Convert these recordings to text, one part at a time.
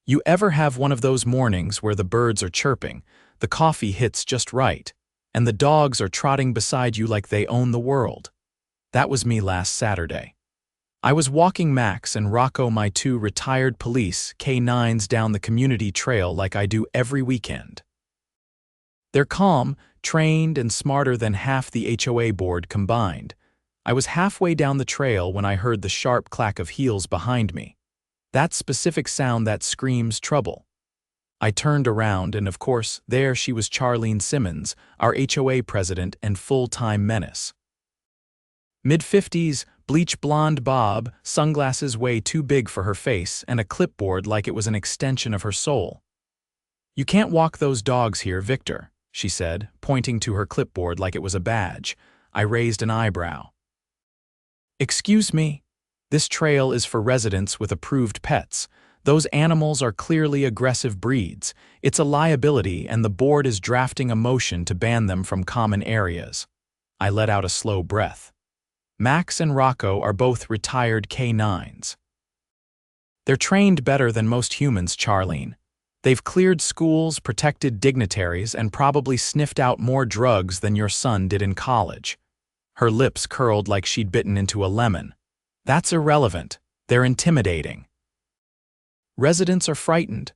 You ever have one of those mornings where the birds are chirping, the coffee hits just right, and the dogs are trotting beside you like they own the world? That was me last Saturday. I was walking Max and Rocco, my two retired police K9s, down the community trail like I do every weekend. They're calm, trained, and smarter than half the HOA board combined. I was halfway down the trail when I heard the sharp clack of heels behind me. That specific sound that screams trouble. I turned around and, of course, there she was, Charlene Simmons, our HOA president and full-time menace. Mid-50s, bleach blonde bob, sunglasses way too big for her face, and a clipboard like it was an extension of her soul. "You can't walk those dogs here, Viktor," she said, pointing to her clipboard like it was a badge. I raised an eyebrow. "Excuse me? This trail is for residents with approved pets. Those animals are clearly aggressive breeds. It's a liability, and the board is drafting a motion to ban them from common areas." I let out a slow breath. Max and Rocco are both retired K9s. They're trained better than most humans, Charlene. They've cleared schools, protected dignitaries, and probably sniffed out more drugs than your son did in college. Her lips curled like she'd bitten into a lemon. "That's irrelevant. They're intimidating. Residents are frightened.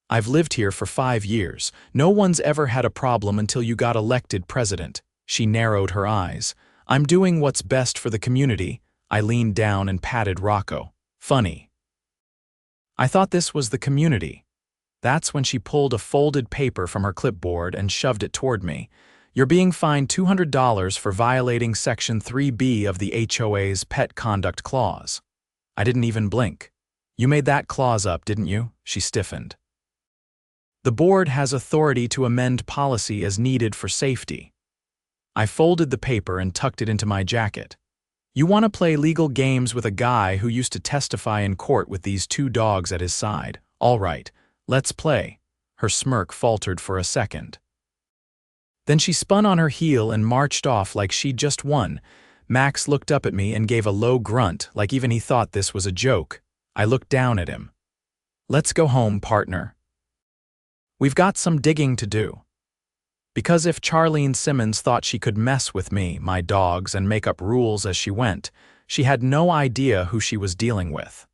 I've lived here for 5 years. No one's ever had a problem until you got elected president." She narrowed her eyes. "I'm doing what's best for the community." I leaned down and patted Rocco. "Funny. I thought this was the community." That's when she pulled a folded paper from her clipboard and shoved it toward me. "You're being fined $200 for violating Section 3B of the HOA's Pet Conduct Clause." I didn't even blink. "You made that clause up, didn't you?" She stiffened. "The board has authority to amend policy as needed for safety." I folded the paper and tucked it into my jacket. "You want to play legal games with a guy who used to testify in court with these 2 dogs at his side? All right, let's play." Her smirk faltered for a second. Then she spun on her heel and marched off like she'd just won. Max looked up at me and gave a low grunt, like even he thought this was a joke. I looked down at him. "Let's go home, partner. We've got some digging to do." Because if Charlene Simmons thought she could mess with me, my dogs, and make up rules as she went, she had no idea who she was dealing with.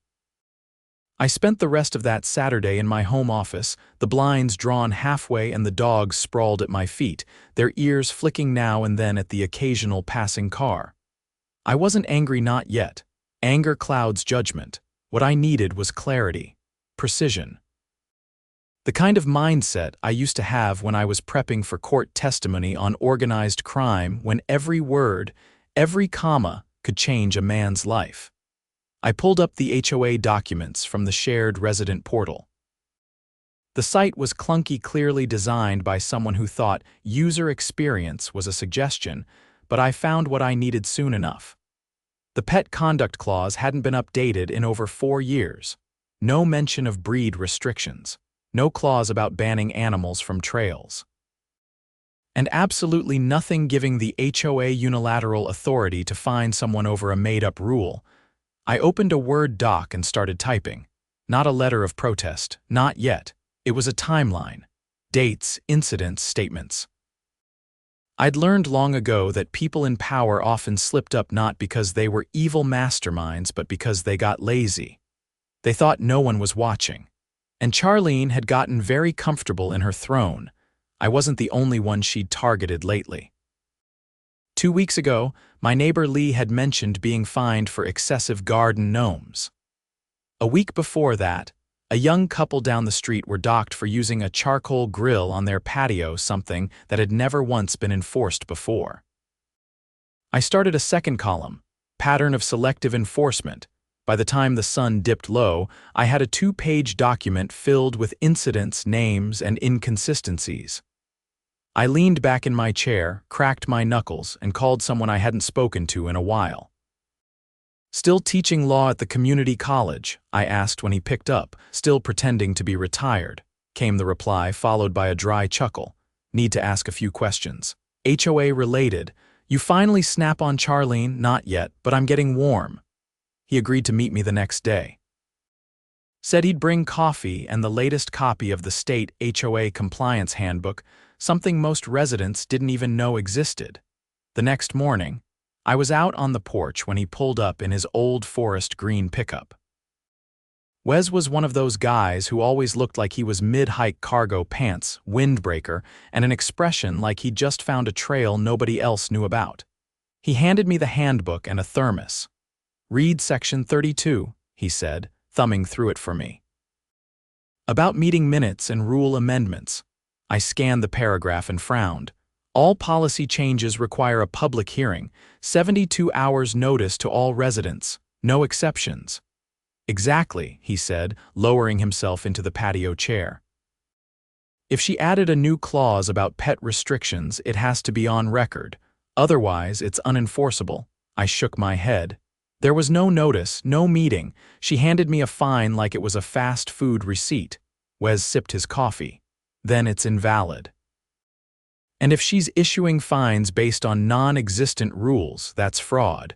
I spent the rest of that Saturday in my home office, the blinds drawn halfway and the dogs sprawled at my feet, their ears flicking now and then at the occasional passing car. I wasn't angry, not yet. Anger clouds judgment. What I needed was clarity, precision. The kind of mindset I used to have when I was prepping for court testimony on organized crime, when every word, every comma could change a man's life. I pulled up the HOA documents from the shared resident portal. The site was clunky, clearly designed by someone who thought user experience was a suggestion, but I found what I needed soon enough. The Pet Conduct Clause hadn't been updated in over 4 years. No mention of breed restrictions. No clause about banning animals from trails. And absolutely nothing giving the HOA unilateral authority to fine someone over a made-up rule. I opened a Word doc and started typing. Not a letter of protest, not yet. It was a timeline. Dates, incidents, statements. I'd learned long ago that people in power often slipped up not because they were evil masterminds, but because they got lazy. They thought no one was watching. And Charlene had gotten very comfortable in her throne. I wasn't the only one she'd targeted lately. 2 weeks ago, my neighbor Lee had mentioned being fined for excessive garden gnomes. A week before that, a young couple down the street were docked for using a charcoal grill on their patio, something that had never once been enforced before. I started a second column, pattern of selective enforcement. By the time the sun dipped low, I had a 2-page document filled with incidents, names, and inconsistencies. I leaned back in my chair, cracked my knuckles, and called someone I hadn't spoken to in a while. "Still teaching law at the community college?" I asked when he picked up, still pretending to be retired. Came the reply, followed by a dry chuckle. "Need to ask a few questions. HOA related. You finally snap on Charlene? Not yet, but I'm getting warm." He agreed to meet me the next day. Said he'd bring coffee and the latest copy of the state HOA compliance handbook, something most residents didn't even know existed. The next morning, I was out on the porch when he pulled up in his old forest green pickup. Wes was one of those guys who always looked like he was mid-hike cargo pants, windbreaker, and an expression like he'd just found a trail nobody else knew about. He handed me the handbook and a thermos. "Read section 32, he said, thumbing through it for me. "About meeting minutes and rule amendments." I scanned the paragraph and frowned. "All policy changes require a public hearing, 72 hours notice to all residents, no exceptions." "Exactly," he said, lowering himself into the patio chair. "If she added a new clause about pet restrictions, it has to be on record. Otherwise, it's unenforceable." I shook my head. "There was no notice, no meeting. She handed me a fine like it was a fast food receipt." Wes sipped his coffee. "Then it's invalid. And if she's issuing fines based on non-existent rules, that's fraud.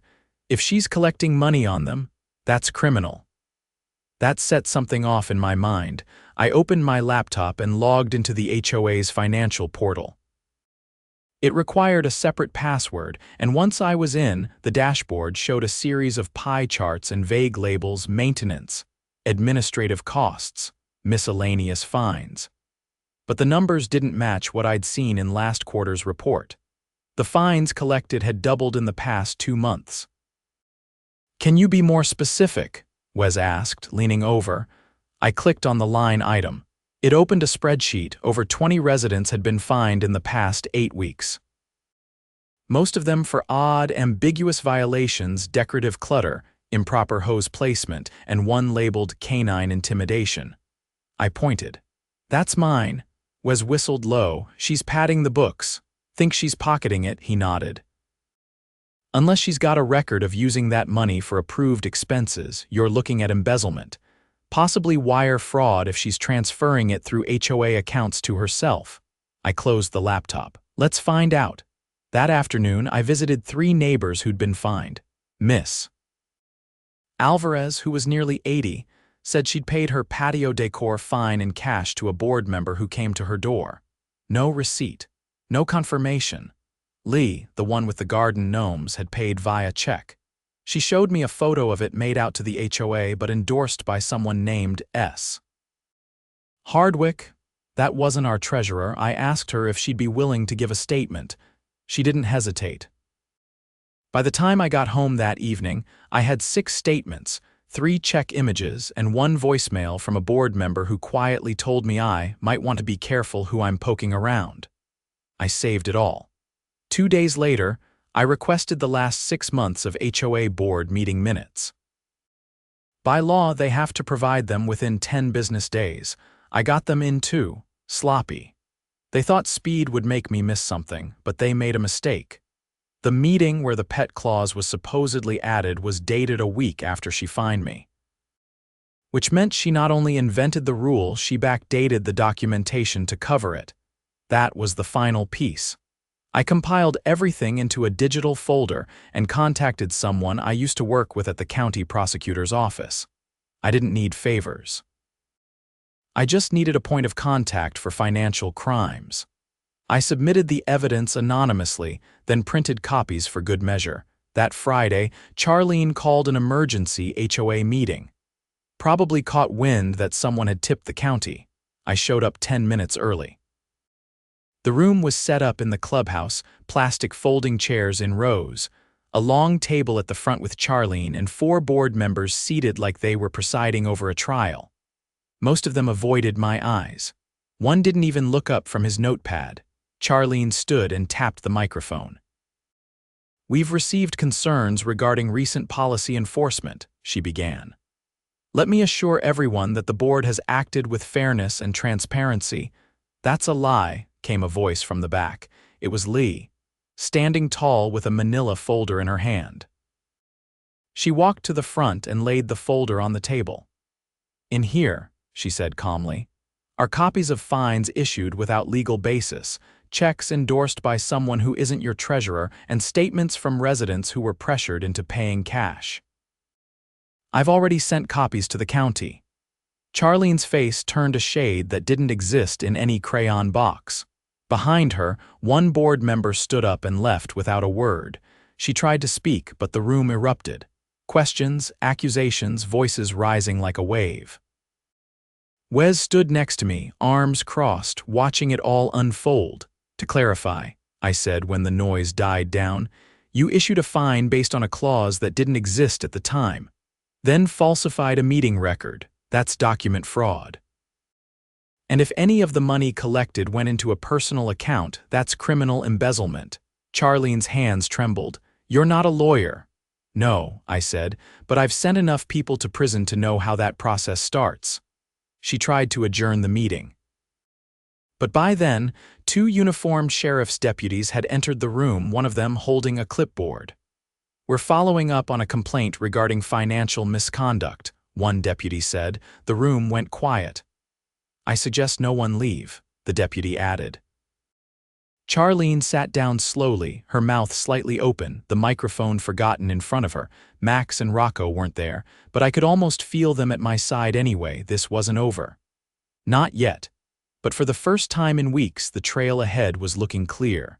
If she's collecting money on them, that's criminal." That set something off in my mind. I opened my laptop and logged into the HOA's financial portal. It required a separate password, and once I was in, the dashboard showed a series of pie charts and vague labels: maintenance, administrative costs, miscellaneous fines. But the numbers didn't match what I'd seen in last quarter's report. The fines collected had doubled in the past 2 months. "Can you be more specific?" Wes asked, leaning over. I clicked on the line item. It opened a spreadsheet. Over 20 residents had been fined in the past 8 weeks. Most of them for odd, ambiguous violations: decorative clutter, improper hose placement, and one labeled K9 intimidation. I pointed. "That's mine." Wes whistled low. "She's padding the books. Think she's pocketing it," he nodded. "Unless she's got a record of using that money for approved expenses, you're looking at embezzlement. Possibly wire fraud if she's transferring it through HOA accounts to herself." I closed the laptop. "Let's find out." That afternoon, I visited 3 neighbors who'd been fined. Miss Alvarez, who was nearly 80, said she'd paid her patio decor fine in cash to a board member who came to her door. No receipt. No confirmation. Lee, the one with the garden gnomes, had paid via check. She showed me a photo of it made out to the HOA but endorsed by someone named S. Hardwick. That wasn't our treasurer. I asked her if she'd be willing to give a statement. She didn't hesitate. By the time I got home that evening, I had 6 statements, 3 check images, and 1 voicemail from a board member who quietly told me I might want to be careful who I'm poking around. I saved it all. 2 days later, I requested the last 6 months of HOA board meeting minutes. By law, they have to provide them within 10 business days. I got them in too, sloppy. They thought speed would make me miss something, but they made a mistake. The meeting where the pet clause was supposedly added was dated a week after she fined me. Which meant she not only invented the rule, she backdated the documentation to cover it. That was the final piece. I compiled everything into a digital folder and contacted someone I used to work with at the county prosecutor's office. I didn't need favors. I just needed a point of contact for financial crimes. I submitted the evidence anonymously, then printed copies for good measure. That Friday, Charlene called an emergency HOA meeting. Probably caught wind that someone had tipped the county. I showed up 10 minutes early. The room was set up in the clubhouse, plastic folding chairs in rows, a long table at the front with Charlene and 4 board members seated like they were presiding over a trial. Most of them avoided my eyes. One didn't even look up from his notepad. Charlene stood and tapped the microphone. "We've received concerns regarding recent policy enforcement," she began. "Let me assure everyone that the board has acted with fairness and transparency." "That's a lie," came a voice from the back. It was Lee, standing tall with a manila folder in her hand. She walked to the front and laid the folder on the table. "In here," she said calmly, "are copies of fines issued without legal basis, checks endorsed by someone who isn't your treasurer, and statements from residents who were pressured into paying cash. I've already sent copies to the county." Charlene's face turned a shade that didn't exist in any crayon box. Behind her, one board member stood up and left without a word. She tried to speak, but the room erupted. Questions, accusations, voices rising like a wave. Wes stood next to me, arms crossed, watching it all unfold. "To clarify," I said when the noise died down, "you issued a fine based on a clause that didn't exist at the time. Then falsified a meeting record. That's document fraud. And if any of the money collected went into a personal account, that's criminal embezzlement." Charlene's hands trembled. "You're not a lawyer." "No," I said, "but I've sent enough people to prison to know how that process starts." She tried to adjourn the meeting. But by then, 2 uniformed sheriff's deputies had entered the room, one of them holding a clipboard. "We're following up on a complaint regarding financial misconduct," one deputy said. The room went quiet. "I suggest no one leave," the deputy added. Charlene sat down slowly, her mouth slightly open, the microphone forgotten in front of her. Max and Rocco weren't there, but I could almost feel them at my side anyway. This wasn't over. Not yet. But for the first time in weeks, the trail ahead was looking clear.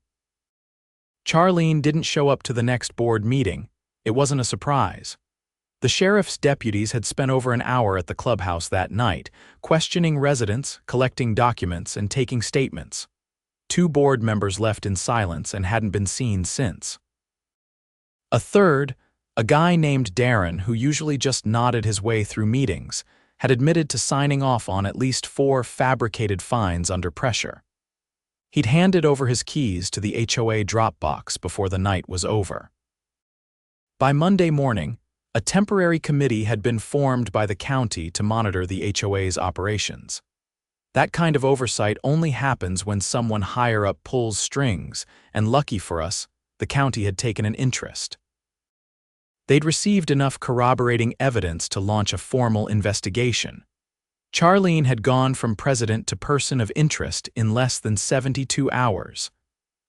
Charlene didn't show up to the next board meeting. It wasn't a surprise. The sheriff's deputies had spent over an hour at the clubhouse that night, questioning residents, collecting documents, and taking statements. 2 board members left in silence and hadn't been seen since. A third, a guy named Darren, who usually just nodded his way through meetings, had admitted to signing off on at least 4 fabricated fines under pressure. He'd handed over his keys to the HOA drop box before the night was over. By Monday morning, a temporary committee had been formed by the county to monitor the HOA's operations. That kind of oversight only happens when someone higher up pulls strings, and lucky for us, the county had taken an interest. They'd received enough corroborating evidence to launch a formal investigation. Charlene had gone from president to person of interest in less than 72 hours.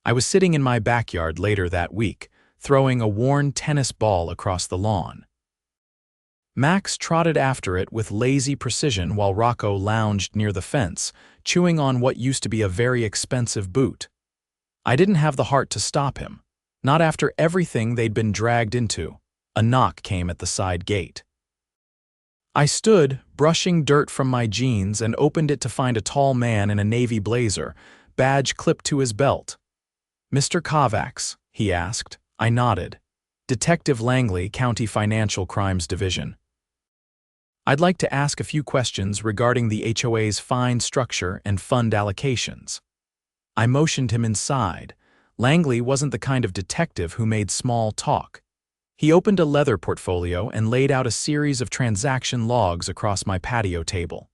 I was sitting in my backyard later that week, throwing a worn tennis ball across the lawn. Max trotted after it with lazy precision while Rocco lounged near the fence, chewing on what used to be a very expensive boot. I didn't have the heart to stop him, not after everything they'd been dragged into. A knock came at the side gate. I stood, brushing dirt from my jeans, and opened it to find a tall man in a navy blazer, badge clipped to his belt. "Mr. Kovacs?" he asked. I nodded. "Detective Langley, County Financial Crimes Division. I'd like to ask a few questions regarding the HOA's fine structure and fund allocations." I motioned him inside. Langley wasn't the kind of detective who made small talk. He opened a leather portfolio and laid out a series of transaction logs across my patio table.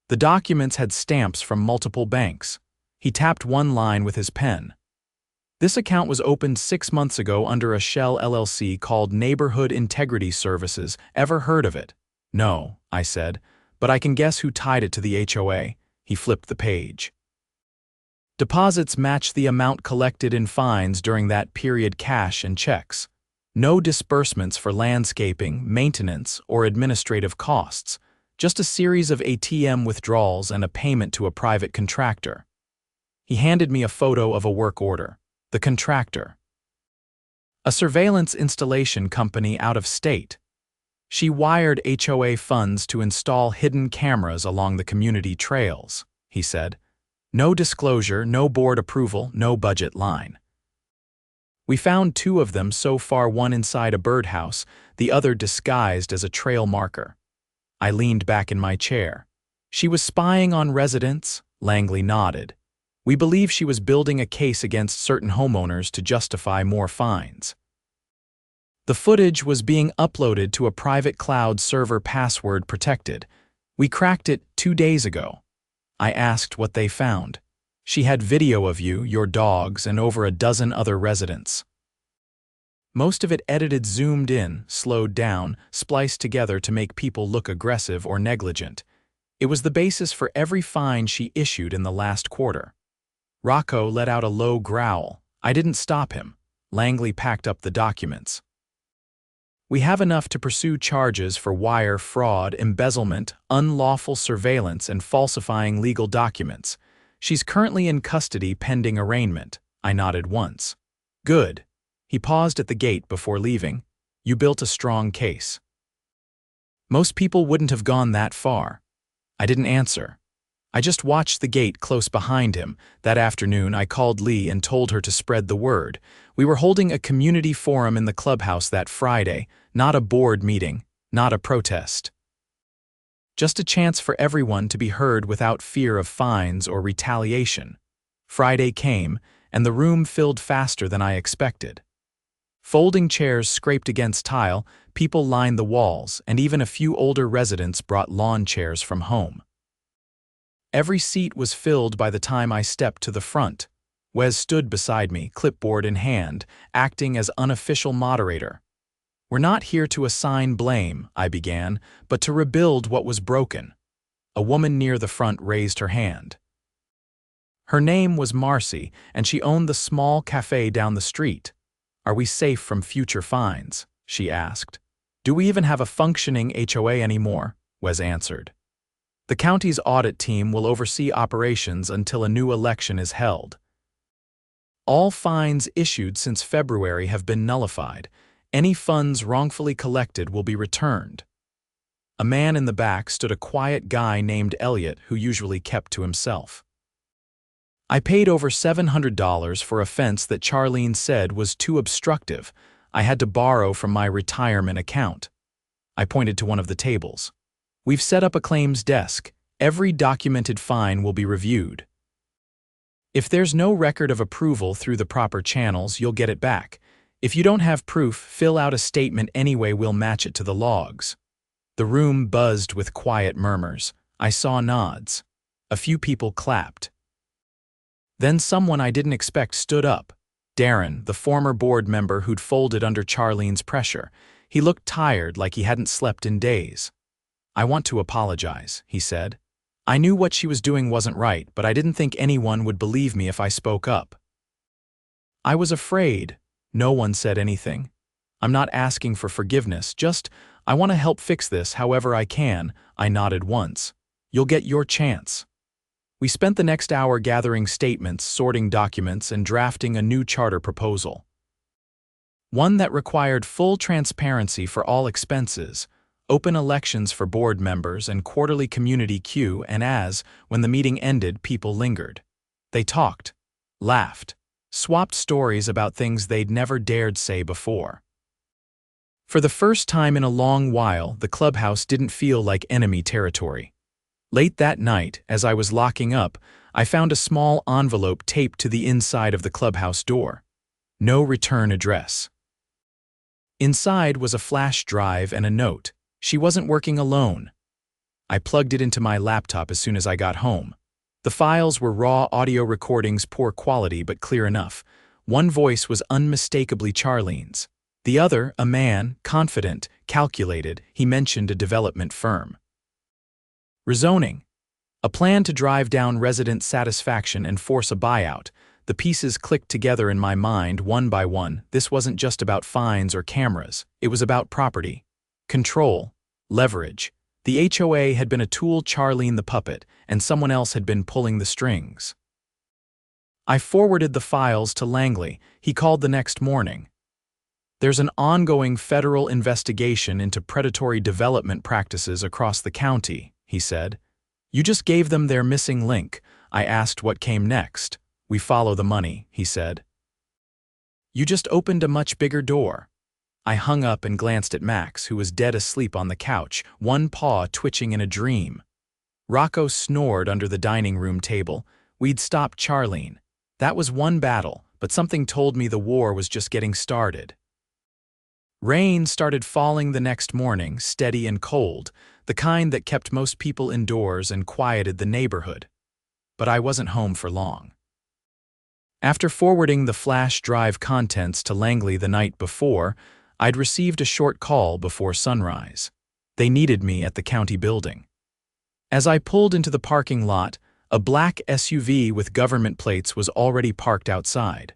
The documents had stamps from multiple banks. He tapped one line with his pen. "This account was opened 6 months ago under a shell LLC called Neighborhood Integrity Services. Ever heard of it?" "No," I said, "but I can guess who tied it to the HOA." He flipped the page. Deposits match the amount collected in fines during that period, cash and checks. No disbursements for landscaping, maintenance, or administrative costs. Just a series of ATM withdrawals and a payment to a private contractor. He handed me a photo of a work order. The contractor. A surveillance installation company out of state. She wired HOA funds to install hidden cameras along the community trails, he said. No disclosure, no board approval, no budget line. We found 2 of them so far, one inside a birdhouse, the other disguised as a trail marker. I leaned back in my chair. "She was spying on residents?" Langley nodded. "We believe she was building a case against certain homeowners to justify more fines." The footage was being uploaded to a private cloud server, password protected. "We cracked it 2 days ago." I asked what they found. "She had video of you, your dogs, and over a dozen other residents." Most of it edited, zoomed in, slowed down, spliced together to make people look aggressive or negligent. It was the basis for every fine she issued in the last quarter. Rocco let out a low growl. I didn't stop him. Langley packed up the documents. We have enough to pursue charges for wire fraud, embezzlement, unlawful surveillance, and falsifying legal documents. She's currently in custody pending arraignment. I nodded once. Good. He paused at the gate before leaving. You built a strong case. Most people wouldn't have gone that far. I didn't answer. I just watched the gate close behind him. That afternoon, I called Lee and told her to spread the word. We were holding a community forum in the clubhouse that Friday, not a board meeting, not a protest. Just a chance for everyone to be heard without fear of fines or retaliation. Friday came, and the room filled faster than I expected. Folding chairs scraped against tile, people lined the walls, and even a few older residents brought lawn chairs from home. Every seat was filled by the time I stepped to the front. Wes stood beside me, clipboard in hand, acting as unofficial moderator. We're not here to assign blame, I began, but to rebuild what was broken. A woman near the front raised her hand. Her name was Marcy, and she owned the small cafe down the street. Are we safe from future fines? She asked. Do we even have a functioning HOA anymore? Wes answered. The county's audit team will oversee operations until a new election is held. All fines issued since February have been nullified. Any funds wrongfully collected will be returned. A man in the back stood a quiet guy named Elliot who usually kept to himself. I paid over $700 for a fence that Charlene said was too obstructive. I had to borrow from my retirement account. I pointed to one of the tables. We've set up a claims desk. Every documented fine will be reviewed. If there's no record of approval through the proper channels, you'll get it back. If you don't have proof, fill out a statement anyway, we'll match it to the logs. The room buzzed with quiet murmurs. I saw nods. A few people clapped. Then someone I didn't expect stood up. Darren, the former board member who'd folded under Charlene's pressure. He looked tired, like he hadn't slept in days. I want to apologize, he said. I knew what she was doing wasn't right, but I didn't think anyone would believe me if I spoke up. I was afraid. No one said anything. I'm not asking for forgiveness, just, I want to help fix this however I can. I nodded once. You'll get your chance. We spent the next hour gathering statements, sorting documents, and drafting a new charter proposal. One that required full transparency for all expenses, open elections for board members, and quarterly community Q&As. When the meeting ended, people lingered. They talked, laughed, swapped stories about things they'd never dared say before. For the first time in a long while, the clubhouse didn't feel like enemy territory. Late that night, as I was locking up, I found a small envelope taped to the inside of the clubhouse door. No return address. Inside was a flash drive and a note. She wasn't working alone. I plugged it into my laptop as soon as I got home. The files were raw audio recordings, poor quality but clear enough. One voice was unmistakably Charlene's. The other, a man, confident, calculated. He mentioned a development firm. Rezoning. A plan to drive down resident satisfaction and force a buyout. The pieces clicked together in my mind one by one. This wasn't just about fines or cameras. It was about property. Control. Leverage. The HOA had been a tool, Charlene the puppet, and someone else had been pulling the strings. I forwarded the files to Langley. He called the next morning. There's an ongoing federal investigation into predatory development practices across the county, he said. You just gave them their missing link. I asked what came next. We follow the money, he said. You just opened a much bigger door. I hung up and glanced at Max, who was dead asleep on the couch, one paw twitching in a dream. Rocco snored under the dining room table. We'd stopped Charlene. That was one battle, but something told me the war was just getting started. Rain started falling the next morning, steady and cold, the kind that kept most people indoors and quieted the neighborhood. But I wasn't home for long. After forwarding the flash drive contents to Langley the night before, I'd received a short call before sunrise. They needed me at the county building. As I pulled into the parking lot, a black SUV with government plates was already parked outside.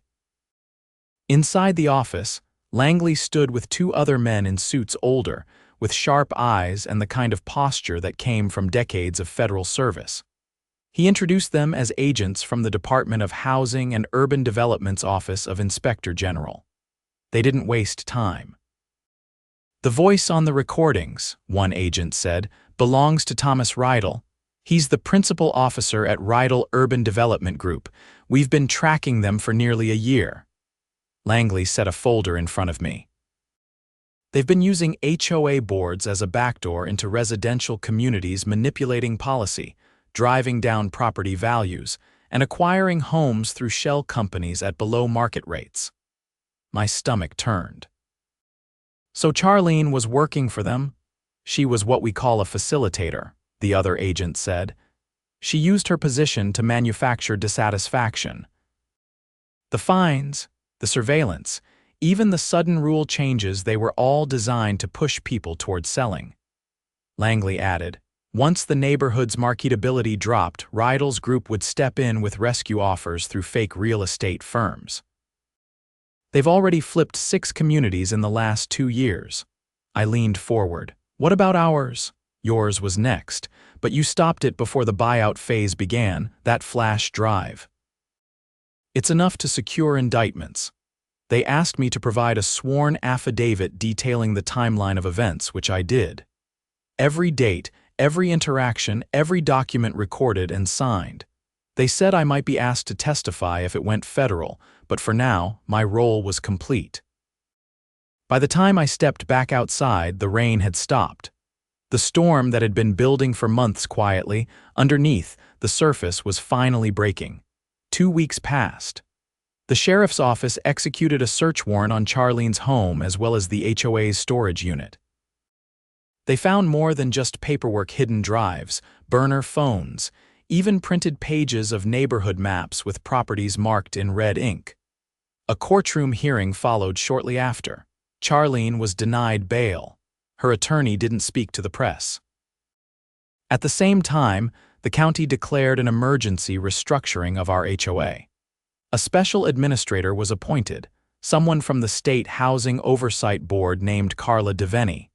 Inside the office, Langley stood with two other men in suits older, with sharp eyes and the kind of posture that came from decades of federal service. He introduced them as agents from the Department of Housing and Urban Development's Office of Inspector General. They didn't waste time. "The voice on the recordings," one agent said, "belongs to Thomas Rydell. He's the principal officer at Rydell Urban Development Group. We've been tracking them for nearly a year." Langley set a folder in front of me. "They've been using HOA boards as a backdoor into residential communities, manipulating policy, driving down property values, and acquiring homes through shell companies at below-market rates." My stomach turned. "So Charlene was working for them?" "She was what we call a facilitator," the other agent said. "She used her position to manufacture dissatisfaction. The fines, the surveillance, even the sudden rule changes, they were all designed to push people towards selling." Langley added, "Once the neighborhood's marketability dropped, Rydell's group would step in with rescue offers through fake real estate firms. They've already flipped 6 communities in the last 2 years." I leaned forward. "What about ours?" "Yours was next, but you stopped it before the buyout phase began, that flash drive. It's enough to secure indictments. They asked me to provide a sworn affidavit detailing the timeline of events, which I did. Every date, every interaction, every document recorded and signed. They said I might be asked to testify if it went federal, but for now, my role was complete." By the time I stepped back outside, the rain had stopped. The storm that had been building for months quietly, underneath, the surface was finally breaking. 2 weeks passed. The sheriff's office executed a search warrant on Charlene's home as well as the HOA's storage unit. They found more than just paperwork, hidden drives, burner phones, even printed pages of neighborhood maps with properties marked in red ink. A courtroom hearing followed shortly after. Charlene was denied bail. Her attorney didn't speak to the press. At the same time, the county declared an emergency restructuring of our HOA. A special administrator was appointed, someone from the State Housing Oversight Board named Carla Devaney.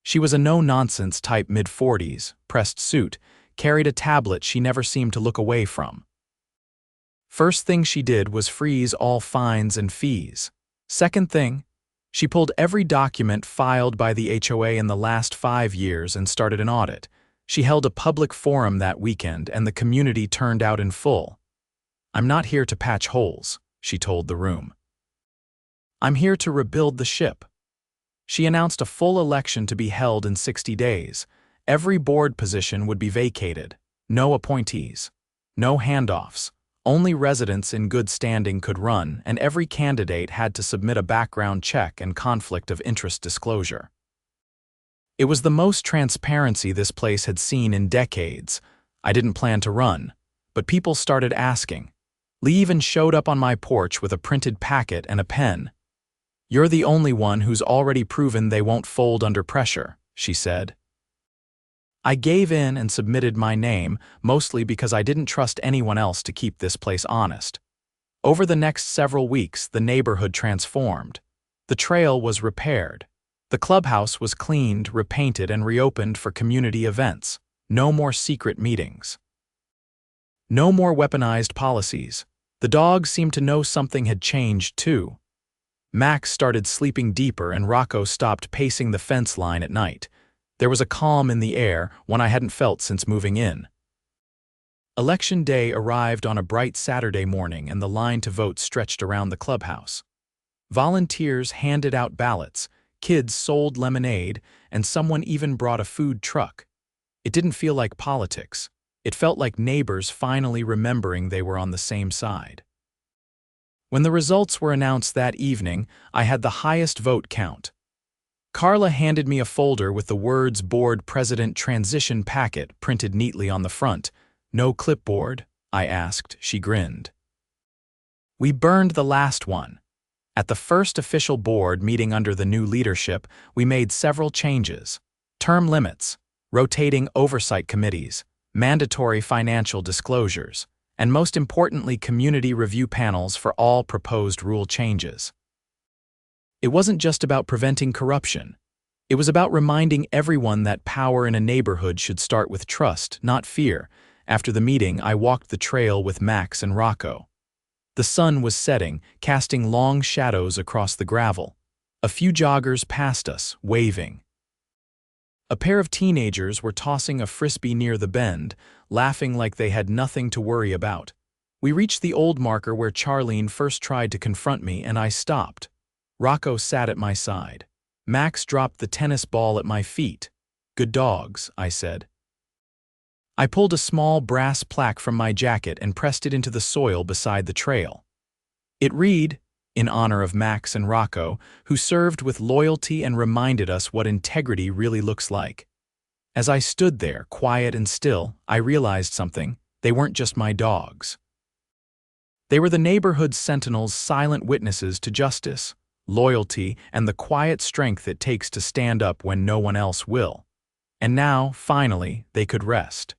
She was a no-nonsense type, mid-40s, pressed suit, carried a tablet she never seemed to look away from. First thing she did was freeze all fines and fees. Second thing, she pulled every document filed by the HOA in the last 5 years and started an audit. She held a public forum that weekend, and the community turned out in full. "I'm not here to patch holes," she told the room. "I'm here to rebuild the ship." She announced a full election to be held in 60 days. Every board position would be vacated. No appointees. No handoffs. Only residents in good standing could run, and every candidate had to submit a background check and conflict of interest disclosure. It was the most transparency this place had seen in decades. I didn't plan to run, but people started asking. Lee even showed up on my porch with a printed packet and a pen. "You're the only one who's already proven they won't fold under pressure," she said. I gave in and submitted my name, mostly because I didn't trust anyone else to keep this place honest. Over the next several weeks, the neighborhood transformed. The trail was repaired. The clubhouse was cleaned, repainted, and reopened for community events. No more secret meetings. No more weaponized policies. The dogs seemed to know something had changed, too. Max started sleeping deeper, and Rocco stopped pacing the fence line at night. There was a calm in the air, one I hadn't felt since moving in. Election day arrived on a bright Saturday morning, and the line to vote stretched around the clubhouse. Volunteers handed out ballots, kids sold lemonade, and someone even brought a food truck. It didn't feel like politics. It felt like neighbors finally remembering they were on the same side. When the results were announced that evening, I had the highest vote count. Carla handed me a folder with the words "Board President Transition Packet" printed neatly on the front. "No clipboard?" I asked. She grinned. "We burned the last one." At the first official board meeting under the new leadership, we made several changes. Term limits, rotating oversight committees, mandatory financial disclosures, and most importantly, community review panels for all proposed rule changes. It wasn't just about preventing corruption. It was about reminding everyone that power in a neighborhood should start with trust, not fear. After the meeting, I walked the trail with Max and Rocco. The sun was setting, casting long shadows across the gravel. A few joggers passed us, waving. A pair of teenagers were tossing a frisbee near the bend, laughing like they had nothing to worry about. We reached the old marker where Charlene first tried to confront me, and I stopped. Rocco sat at my side. Max dropped the tennis ball at my feet. "Good dogs," I said. I pulled a small brass plaque from my jacket and pressed it into the soil beside the trail. It read, "In honor of Max and Rocco, who served with loyalty and reminded us what integrity really looks like." As I stood there, quiet and still, I realized something. They weren't just my dogs. They were the neighborhood's sentinels, silent witnesses to justice, loyalty, and the quiet strength it takes to stand up when no one else will. And now, finally, they could rest.